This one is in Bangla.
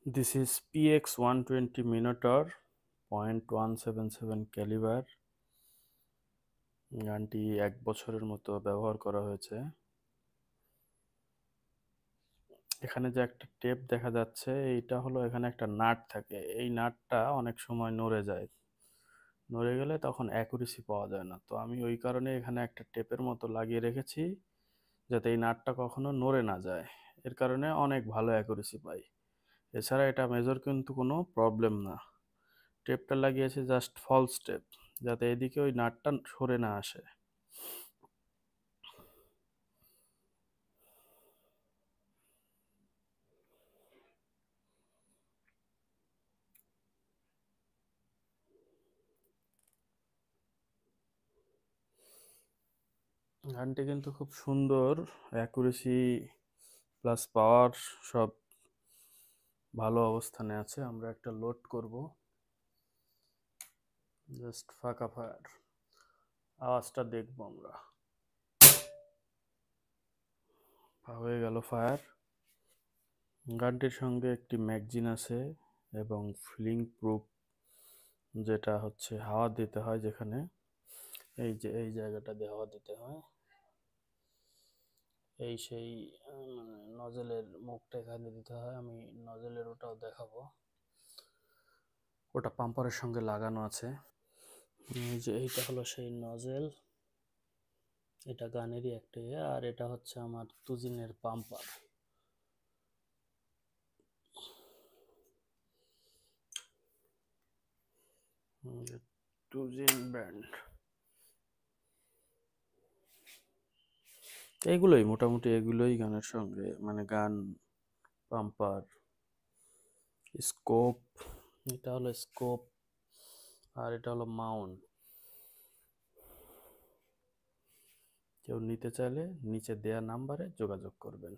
This is PX 120 Minotaur .177 calibre. গানটি 1 বছরের মতো ব্যবহার করা হয়েছে। এখানে যে একটা টেপ দেখা যাচ্ছে, এইটা হলো এখানে একটা নাট থাকে। এই নাটটা অনেক সময় নড়ে যায়। নড়ে গেলে তখন অ্যাকুরেসি পাওয়া যায় না। তো আমি ওই কারণে এখানে একটা টেপের মতো লাগিয়ে রেখেছি, যাতে এই নাটটা কখনো নড়ে না যায়। এর কারণে অনেক ভালো অ্যাকুরেসি পাই। এছাড়া এটা মেজর কিন্তু কোনো প্রবলেম না। টেপটা লাগিয়েছি জাস্ট ফলস টেপ, যাতে এদিকে ওই নাটটা সরে না আসে। গানটি কিন্তু খুব সুন্দর, অ্যাকুরেসি প্লাস পাওয়ার সব ভালো অবস্থানে আছে। আমরা একটা লোড করব, জাস্ট ফাঁকা ফায়ার, আওয়াজটা দেখবো আমরা। হয়ে গেল ফায়ার। গানটির সঙ্গে একটি ম্যাগজিন আছে এবং ফিলিং প্রুফ, যেটা হচ্ছে হাওয়া দিতে হয় যেখানে, এই যে এই জায়গাটা দিয়ে হাওয়া দিতে হয়। এই সেই নজেলের মুখটা এখানে দিতে হয়। আমি নজেলের ওটাও দেখাবো, ওটা পাম্পারের সঙ্গে লাগানো আছে। এই যে এইটা হলো সেই নজেল, এটা গানেরই একটা আর এটা হচ্ছে আমার তুজিনের পাম্পার। টুজিন ব্র্যান্ড। এগুলোই মোটামুটি, এগুলোই গানের সঙ্গে, মানে গান, পাম্পার, স্কোপ, এটা হলো স্কোপ, আর এটা হলো মাউন্ট। কেউ নিতে চাইলে নিচে দেয়া নাম্বারে যোগাযোগ করবেন।